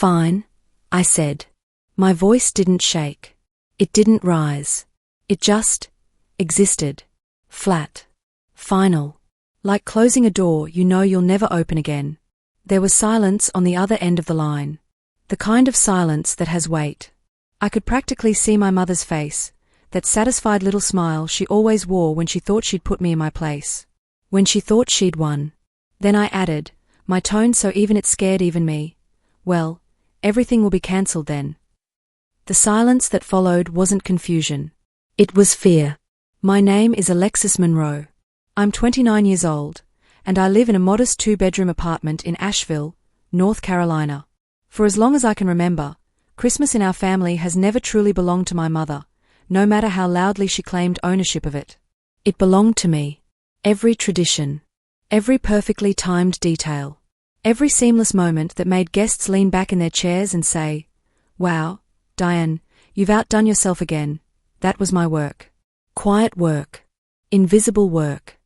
Fine, I said. My voice didn't shake. It didn't rise. It just existed. Flat. Final. Like closing a door you know you'll never open again. There was silence on the other end of the line. The kind of silence that has weight. I could practically see my mother's face, that satisfied little smile she always wore when she thought she'd put me in my place. When she thought she'd won. Then I added, my tone so even it scared even me. Well, everything will be cancelled then. The silence that followed wasn't confusion. It was fear. My name is Alexis Monroe. I'm 29 years old, and I live in a modest 2-bedroom apartment in Asheville, North Carolina. For as long as I can remember, Christmas in our family has never truly belonged to my mother, no matter how loudly she claimed ownership of it. It belonged to me. Every tradition. Every perfectly timed detail. Every seamless moment that made guests lean back in their chairs and say, "Wow, Diane, you've outdone yourself again." That was my work. Quiet work. Invisible work.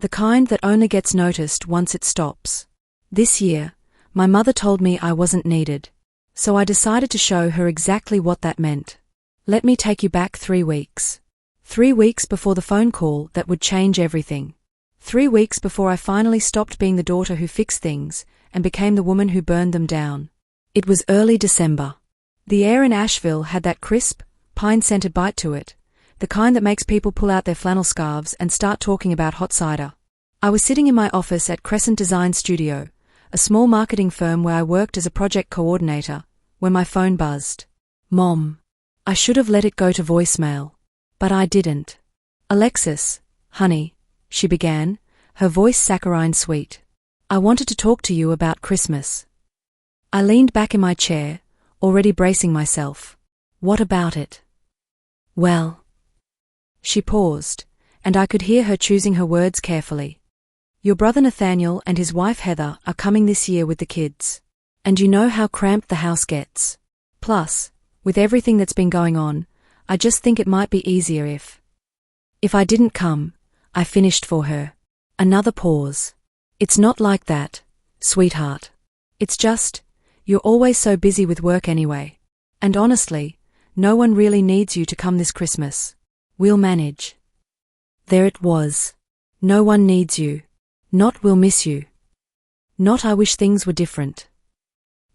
The kind that only gets noticed once it stops. This year, my mother told me I wasn't needed. So I decided to show her exactly what that meant. Let me take you back 3 weeks. 3 weeks before the phone call that would change everything. 3 weeks before I finally stopped being the daughter who fixed things and became the woman who burned them down. It was early December. The air in Asheville had that crisp, pine-scented bite to it, the kind that makes people pull out their flannel scarves and start talking about hot cider. I was sitting in my office at Crescent Design Studio, a small marketing firm where I worked as a project coordinator, when my phone buzzed. Mom. I should have let it go to voicemail. But I didn't. Alexis, honey, she began, her voice saccharine sweet. I wanted to talk to you about Christmas. I leaned back in my chair, already bracing myself. What about it? Well. She paused, and I could hear her choosing her words carefully. Your brother Nathaniel and his wife Heather are coming this year with the kids. And you know how cramped the house gets. Plus, with everything that's been going on, I just think it might be easier if I didn't come, I finished for her. Another pause. It's not like that, sweetheart. It's just, you're always so busy with work anyway. And honestly, no one really needs you to come this Christmas. We'll manage. There it was. No one needs you. Not we'll miss you. Not I wish things were different.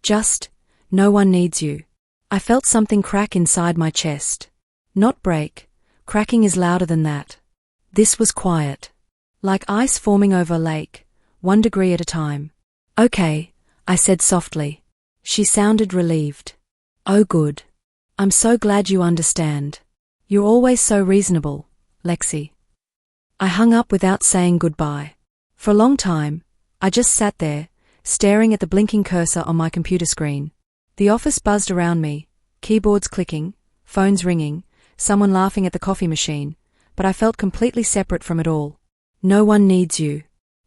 Just, no one needs you. I felt something crack inside my chest. Not break. Cracking is louder than that. This was quiet. Like ice forming over a lake, 1 degree at a time. Okay, I said softly. She sounded relieved. Oh good. I'm so glad you understand. You're always so reasonable, Lexi. I hung up without saying goodbye. For a long time, I just sat there, staring at the blinking cursor on my computer screen. The office buzzed around me, keyboards clicking, phones ringing, someone laughing at the coffee machine, but I felt completely separate from it all. No one needs you.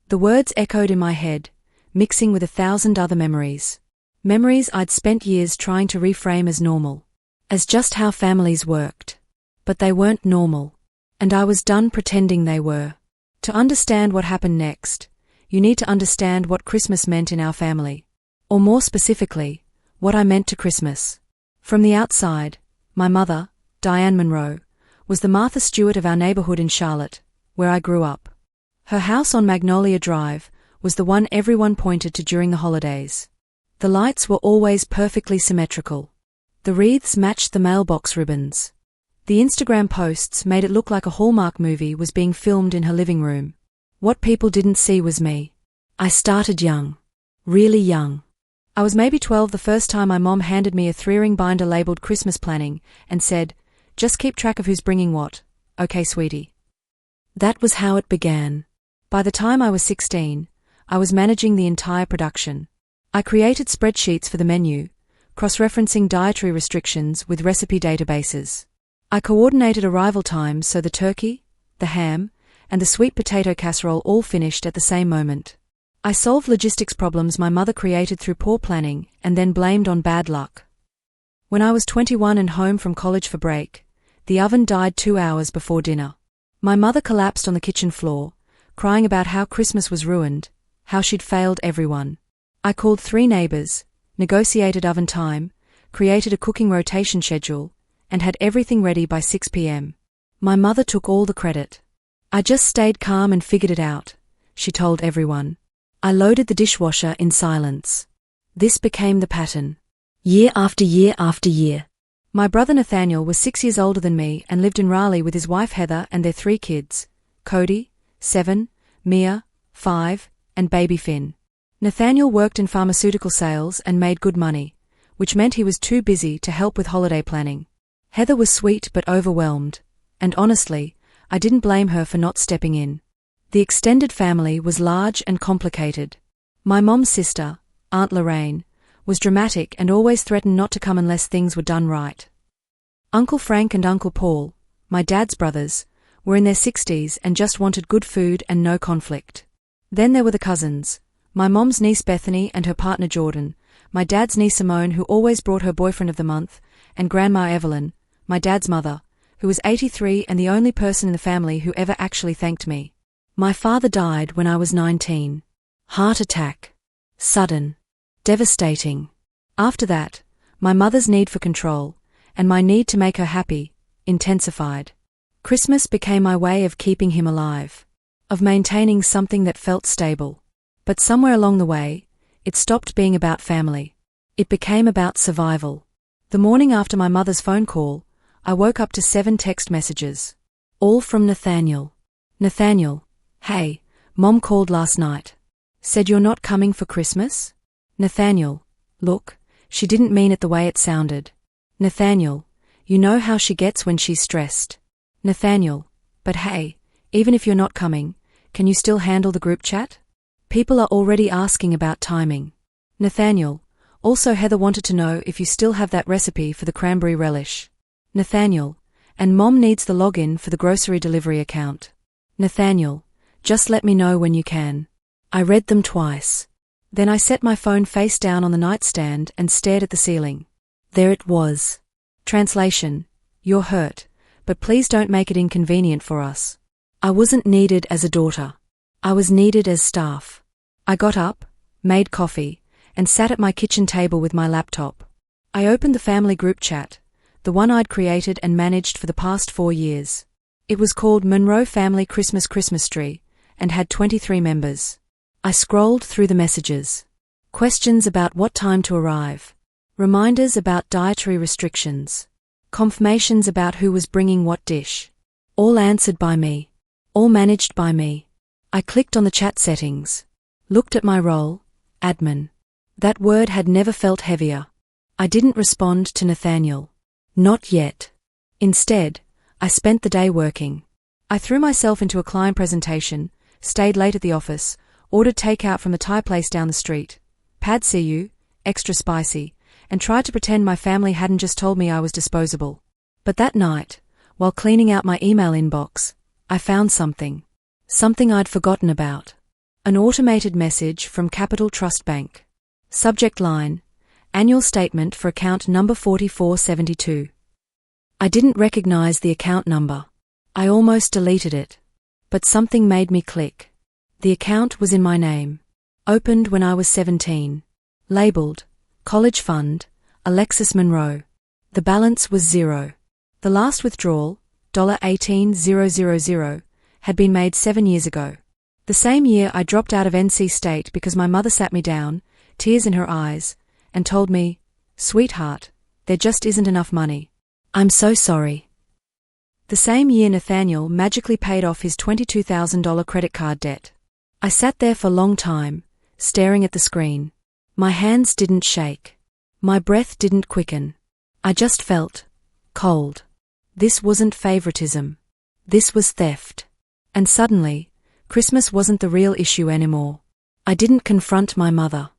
The words echoed in my head, mixing with 1,000 other memories. Memories I'd spent years trying to reframe as normal. As just how families worked. But they weren't normal. And I was done pretending they were. To understand what happened next, you need to understand what Christmas meant in our family. Or more specifically, what I meant to Christmas. From the outside, my mother, Diane Monroe, was the Martha Stewart of our neighborhood in Charlotte, where I grew up. Her house on Magnolia Drive was the one everyone pointed to during the holidays. The lights were always perfectly symmetrical. The wreaths matched the mailbox ribbons. The Instagram posts made it look like a Hallmark movie was being filmed in her living room. What people didn't see was me. I started young. Really young. I was maybe 12 the first time my mom handed me a 3-ring binder labeled Christmas planning and said, "Just keep track of who's bringing what, okay sweetie." That was how it began. By the time I was 16, I was managing the entire production. I created spreadsheets for the menu, cross-referencing dietary restrictions with recipe databases. I coordinated arrival times so the turkey, the ham, and the sweet potato casserole all finished at the same moment. I solved logistics problems my mother created through poor planning and then blamed on bad luck. When I was 21 and home from college for break, the oven died 2 hours before dinner. My mother collapsed on the kitchen floor, crying about how Christmas was ruined, how she'd failed everyone. I called 3 neighbors, negotiated oven time, created a cooking rotation schedule, and had everything ready by 6 p.m. My mother took all the credit. "I just stayed calm and figured it out," she told everyone. I loaded the dishwasher in silence. This became the pattern. Year after year after year. My brother Nathaniel was 6 years older than me and lived in Raleigh with his wife Heather and their 3 kids, Cody, 7, Mia, 5, and baby Finn. Nathaniel worked in pharmaceutical sales and made good money, which meant he was too busy to help with holiday planning. Heather was sweet but overwhelmed, and honestly, I didn't blame her for not stepping in. The extended family was large and complicated. My mom's sister, Aunt Lorraine, was dramatic and always threatened not to come unless things were done right. Uncle Frank and Uncle Paul, my dad's brothers, were in their 60s and just wanted good food and no conflict. Then there were the cousins, my mom's niece Bethany and her partner Jordan, my dad's niece Simone who always brought her boyfriend of the month, and Grandma Evelyn, my dad's mother, who was 83 and the only person in the family who ever actually thanked me. My father died when I was 19. Heart attack. Sudden. Devastating. After that, my mother's need for control, and my need to make her happy, intensified. Christmas became my way of keeping him alive, of maintaining something that felt stable. But somewhere along the way, it stopped being about family. It became about survival. The morning after my mother's phone call, I woke up to 7 text messages. All from Nathaniel. Nathaniel, "Hey, Mom called last night. Said you're not coming for Christmas?" Nathaniel, "Look, she didn't mean it the way it sounded." Nathaniel, "You know how she gets when she's stressed." Nathaniel, "But hey, even if you're not coming, can you still handle the group chat? People are already asking about timing." Nathaniel, "Also Heather wanted to know if you still have that recipe for the cranberry relish." Nathaniel, "And Mom needs the login for the grocery delivery account." Nathaniel, "Just let me know when you can." I read them twice. Then I set my phone face down on the nightstand and stared at the ceiling. There it was. Translation: "You're hurt, but please don't make it inconvenient for us." I wasn't needed as a daughter. I was needed as staff. I got up, made coffee, and sat at my kitchen table with my laptop. I opened the family group chat, the one I'd created and managed for the past 4 years. It was called Monroe Family Christmas Tree, and had 23 members. I scrolled through the messages. Questions about what time to arrive. Reminders about dietary restrictions. Confirmations about who was bringing what dish. All answered by me. All managed by me. I clicked on the chat settings. Looked at my role, admin. That word had never felt heavier. I didn't respond to Nathaniel. Not yet. Instead, I spent the day working. I threw myself into a client presentation, stayed late at the office, ordered takeout from the Thai place down the street, pad see you, extra spicy, and tried to pretend my family hadn't just told me I was disposable. But that night, while cleaning out my email inbox, I found something. Something I'd forgotten about. An automated message from Capital Trust Bank. Subject line: Annual Statement for account number 4472. I didn't recognize the account number. I almost deleted it. But something made me click. The account was in my name. Opened when I was 17. Labeled, College Fund, Alexis Monroe. The balance was 0. The last withdrawal, $18,000, had been made 7 years ago. The same year I dropped out of NC State because my mother sat me down, tears in her eyes, and told me, "Sweetheart, there just isn't enough money. I'm so sorry." The same year Nathaniel magically paid off his $22,000 credit card debt. I sat there for a long time, staring at the screen. My hands didn't shake. My breath didn't quicken. I just felt cold. This wasn't favoritism. This was theft. And suddenly, Christmas wasn't the real issue anymore. I didn't confront my mother.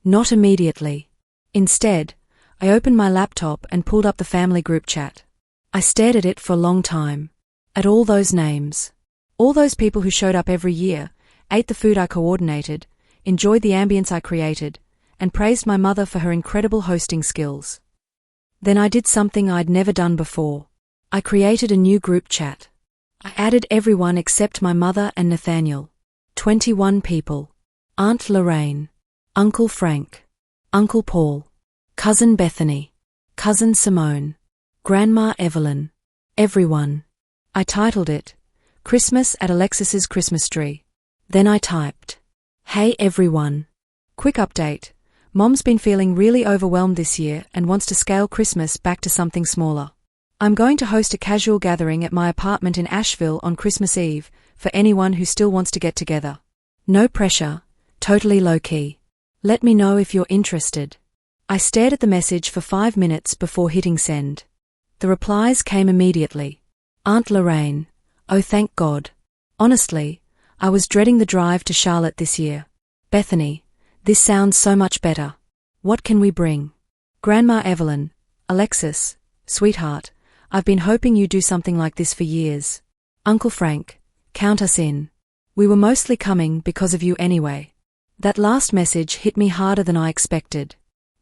Not immediately. Instead, I opened my laptop and pulled up the family group chat. I stared at it for a long time. At all those names. All those people who showed up every year, ate the food I coordinated, enjoyed the ambience I created, and praised my mother for her incredible hosting skills. Then I did something I'd never done before. I created a new group chat. I added everyone except my mother and Nathaniel. 21 people. Aunt Lorraine. Uncle Frank. Uncle Paul. Cousin Bethany, Cousin Simone, Grandma Evelyn, everyone. I titled it, Christmas at Alexis's Christmas Tree. Then I typed, "Hey everyone. Quick update. Mom's been feeling really overwhelmed this year and wants to scale Christmas back to something smaller. I'm going to host a casual gathering at my apartment in Asheville on Christmas Eve for anyone who still wants to get together. No pressure, totally low-key. Let me know if you're interested." I stared at the message for 5 minutes before hitting send. The replies came immediately. Aunt Lorraine, oh thank God. Honestly, I was dreading the drive to Charlotte this year. Bethany, this sounds so much better. What can we bring? Grandma Evelyn, Alexis, sweetheart, I've been hoping you'd do something like this for years. Uncle Frank, count us in. We were mostly coming because of you anyway. That last message hit me harder than I expected.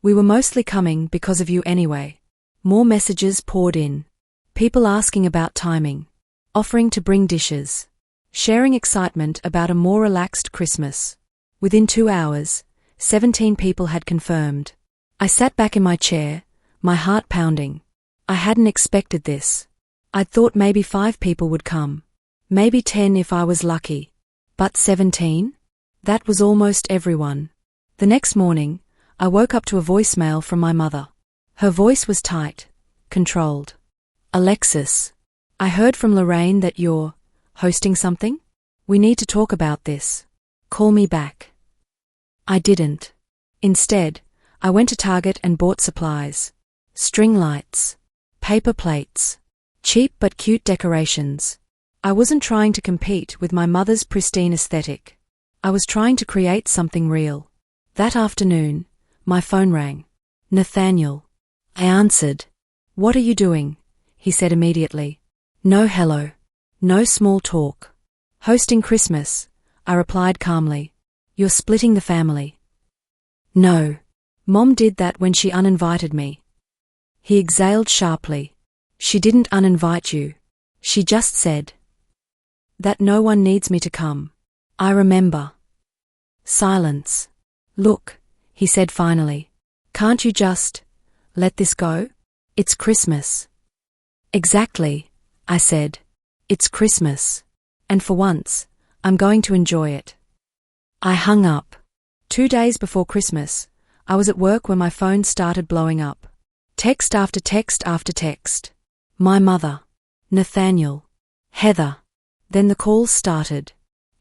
We were mostly coming because of you anyway. More messages poured in. People asking about timing. Offering to bring dishes. Sharing excitement about a more relaxed Christmas. Within 2 hours, 17 people had confirmed. I sat back in my chair, my heart pounding. I hadn't expected this. I'd thought maybe 5 people would come. Maybe 10 if I was lucky. But 17? That was almost everyone. The next morning, I woke up to a voicemail from my mother. Her voice was tight, controlled. Alexis, I heard from Lorraine that you're hosting something? We need to talk about this. Call me back. I didn't. Instead, I went to Target and bought supplies. String lights. Paper plates. Cheap but cute decorations. I wasn't trying to compete with my mother's pristine aesthetic. I was trying to create something real. That afternoon, my phone rang. Nathaniel. I answered. What are you doing? He said immediately. No hello. No small talk. Hosting Christmas, I replied calmly. You're splitting the family. No. Mom did that when she uninvited me. He exhaled sharply. She didn't uninvite you. She just said that no one needs me to come. I remember. Silence. Look, he said finally. Can't you just let this go? It's Christmas. Exactly, I said. It's Christmas. And for once, I'm going to enjoy it. I hung up. 2 days before Christmas, I was at work when my phone started blowing up. Text after text after text. My mother. Nathaniel. Heather. Then the calls started.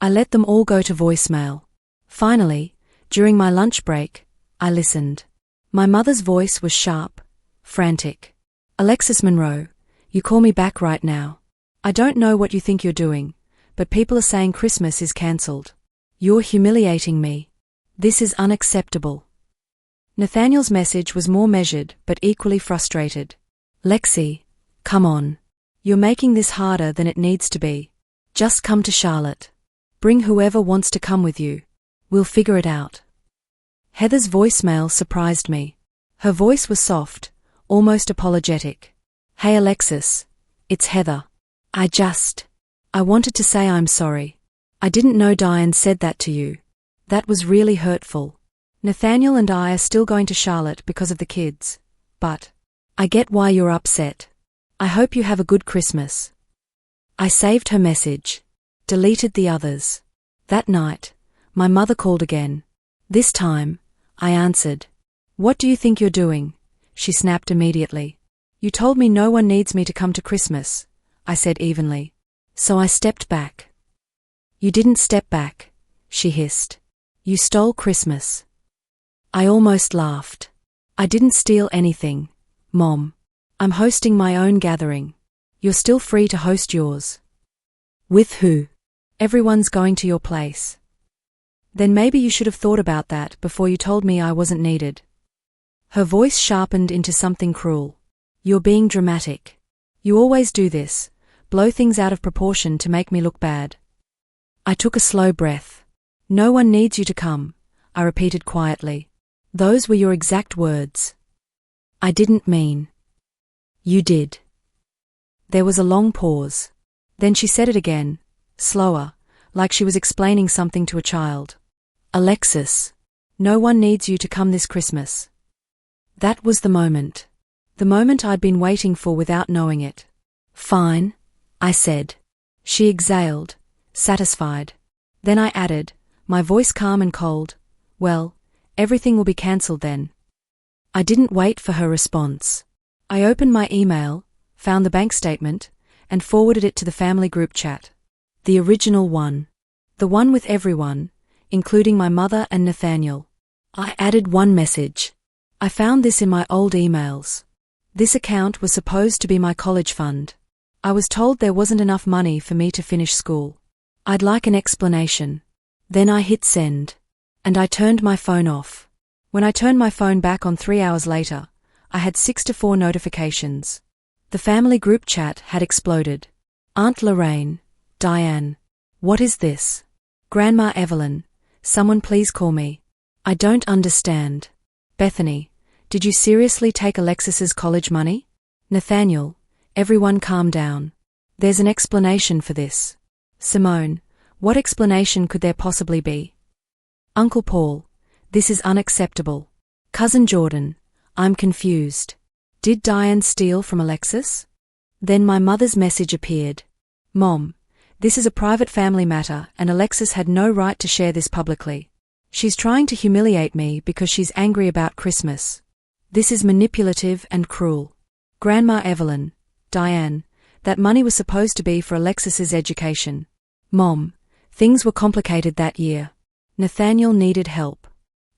I let them all go to voicemail. Finally, during my lunch break, I listened. My mother's voice was sharp, frantic. Alexis Monroe, you call me back right now. I don't know what you think you're doing, but people are saying Christmas is cancelled. You're humiliating me. This is unacceptable. Nathaniel's message was more measured but equally frustrated. Lexi, come on. You're making this harder than it needs to be. Just come to Charlotte. Bring whoever wants to come with you. We'll figure it out. Heather's voicemail surprised me. Her voice was soft, almost apologetic. Hey Alexis, it's Heather. I wanted to say I'm sorry. I didn't know Diane said that to you. That was really hurtful. Nathaniel and I are still going to Charlotte because of the kids. But I get why you're upset. I hope you have a good Christmas. I saved her message. Deleted the others. That night, my mother called again. This time, I answered. What do you think you're doing? She snapped immediately. You told me no one needs me to come to Christmas, I said evenly. So I stepped back. You didn't step back, she hissed. You stole Christmas. I almost laughed. I didn't steal anything, Mom. I'm hosting my own gathering. You're still free to host yours. With who? Everyone's going to your place. Then maybe you should have thought about that before you told me I wasn't needed. Her voice sharpened into something cruel. You're being dramatic. You always do this, blow things out of proportion to make me look bad. I took a slow breath. No one needs you to come, I repeated quietly. Those were your exact words. I didn't mean. You did. There was a long pause. Then she said it again, slower, like she was explaining something to a child. Alexis, no one needs you to come this Christmas. That was the moment. The moment I'd been waiting for without knowing it. Fine, I said. She exhaled, satisfied. Then I added, my voice calm and cold, well, everything will be cancelled then. I didn't wait for her response. I opened my email, found the bank statement, and forwarded it to the family group chat. The original one. The one with everyone, including my mother and Nathaniel. I added one message. I found this in my old emails. This account was supposed to be my college fund. I was told there wasn't enough money for me to finish school. I'd like an explanation. Then I hit send. And I turned my phone off. When I turned my phone back on 3 hours later, I had 6 to 4 notifications. The family group chat had exploded. Aunt Lorraine, Diane. What is this? Grandma Evelyn, someone please call me. I don't understand. Bethany, did you seriously take Alexis's college money? Nathaniel, everyone calm down. There's an explanation for this. Simone, what explanation could there possibly be? Uncle Paul, this is unacceptable. Cousin Jordan, I'm confused. Did Diane steal from Alexis? Then my mother's message appeared. Mom, this is a private family matter and Alexis had no right to share this publicly. She's trying to humiliate me because she's angry about Christmas. This is manipulative and cruel. Grandma Evelyn, Diane, that money was supposed to be for Alexis's education. Mom, things were complicated that year. Nathaniel needed help.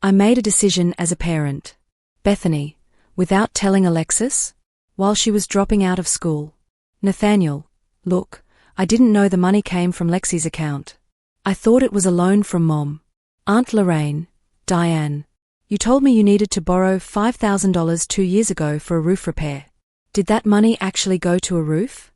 I made a decision as a parent. Bethany, without telling Alexis? While she was dropping out of school. Nathaniel, look, I didn't know the money came from Lexi's account. I thought it was a loan from Mom. Aunt Lorraine, Diane, you told me you needed to borrow $5,000 2 years ago for a roof repair. Did that money actually go to a roof?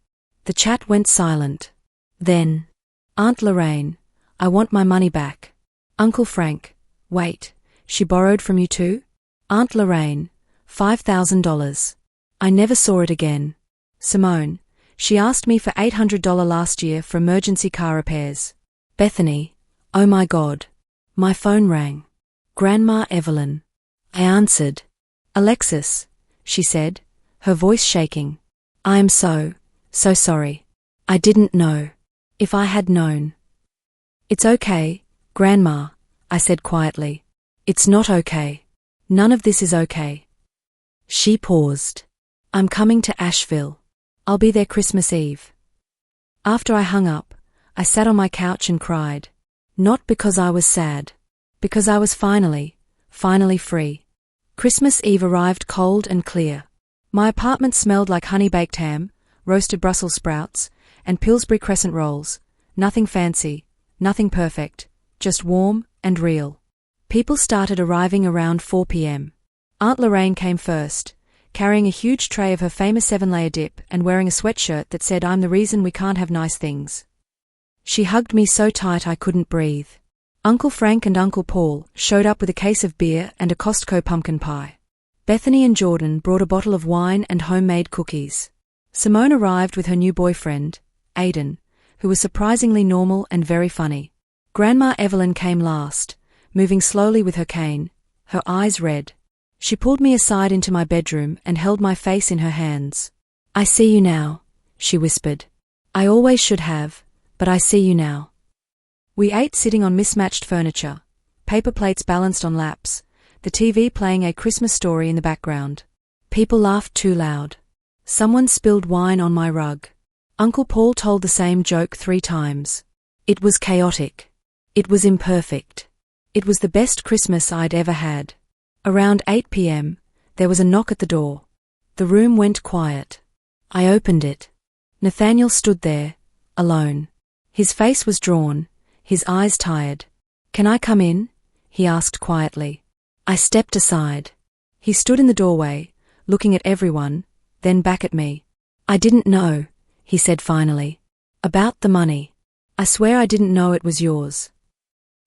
The chat went silent. Then, Aunt Lorraine, I want my money back. Uncle Frank, wait, she borrowed from you too? Aunt Lorraine, $5,000. I never saw it again. Simone, she asked me for $800 last year for emergency car repairs. Bethany, oh my God. My phone rang. Grandma Evelyn. I answered. Alexis, she said, her voice shaking. I am so sorry. I didn't know. If I had known. It's okay, Grandma, I said quietly. It's not okay. None of this is okay. She paused. I'm coming to Asheville. I'll be there Christmas Eve. After I hung up, I sat on my couch and cried. Not because I was sad. Because I was finally free. Christmas Eve arrived cold and clear. My apartment smelled like honey-baked ham, roasted Brussels sprouts, and Pillsbury crescent rolls. Nothing fancy, nothing perfect, just warm and real. People started arriving around 4 p.m. Aunt Lorraine came first, carrying a huge tray of her famous 7-layer dip and wearing a sweatshirt that said I'm the reason we can't have nice things. She hugged me so tight I couldn't breathe. Uncle Frank and Uncle Paul showed up with a case of beer and a Costco pumpkin pie. Bethany and Jordan brought a bottle of wine and homemade cookies. Simone arrived with her new boyfriend, Aiden, who was surprisingly normal and very funny. Grandma Evelyn came last, moving slowly with her cane, her eyes red. She pulled me aside into my bedroom and held my face in her hands. I see you now, she whispered. I always should have, but I see you now. We ate sitting on mismatched furniture, paper plates balanced on laps, the TV playing A Christmas Story in the background. People laughed too loud. Someone spilled wine on my rug. Uncle Paul told the same joke 3 times. It was chaotic. It was imperfect. It was the best Christmas I'd ever had. Around 8 p.m., there was a knock at the door. The room went quiet. I opened it. Nathaniel stood there, alone. His face was drawn, his eyes tired. Can I come in? He asked quietly. I stepped aside. He stood in the doorway, looking at everyone, then back at me. I didn't know, he said finally. About the money. I swear I didn't know it was yours.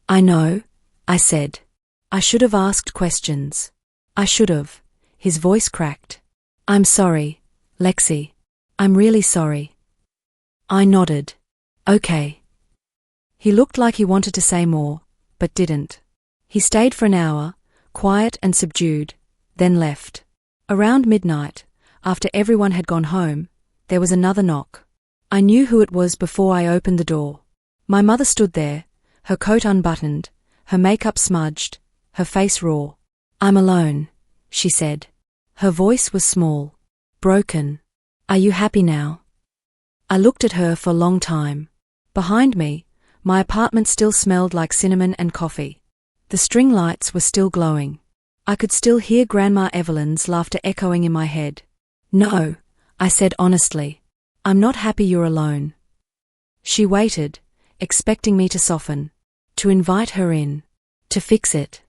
I know, I said. I should have asked questions. I should have. His voice cracked. I'm sorry, Lexi. I'm really sorry. I nodded. Okay. He looked like he wanted to say more, but didn't. He stayed for an hour, quiet and subdued, then left. Around midnight, after everyone had gone home, there was another knock. I knew who it was before I opened the door. My mother stood there, her coat unbuttoned, her makeup smudged, her face raw. "I'm alone," she said. Her voice was small, broken. "Are you happy now?" I looked at her for a long time. Behind me, my apartment still smelled like cinnamon and coffee. The string lights were still glowing. I could still hear Grandma Evelyn's laughter echoing in my head. "No," I said honestly. "I'm not happy you're alone." She waited, expecting me to soften, to invite her in, to fix it.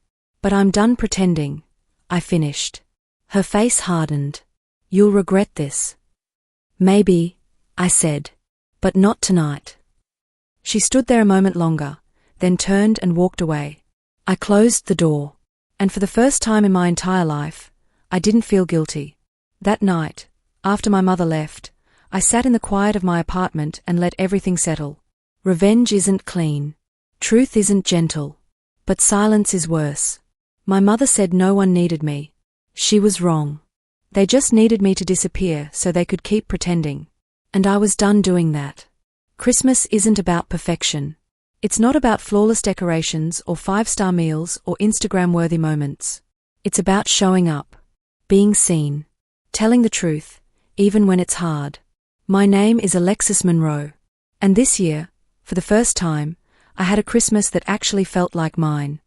"But I'm done pretending," I finished. Her face hardened. "You'll regret this." "Maybe," I said, "but not tonight." She stood there a moment longer, then turned and walked away. I closed the door, and for the first time in my entire life, I didn't feel guilty. That night, after my mother left, I sat in the quiet of my apartment and let everything settle. Revenge isn't clean. Truth isn't gentle. But silence is worse. My mother said no one needed me. She was wrong. They just needed me to disappear so they could keep pretending. And I was done doing that. Christmas isn't about perfection. It's not about flawless decorations or 5-star meals or Instagram-worthy moments. It's about showing up, being seen, telling the truth, even when it's hard. My name is Alexis Monroe. And this year, for the first time, I had a Christmas that actually felt like mine.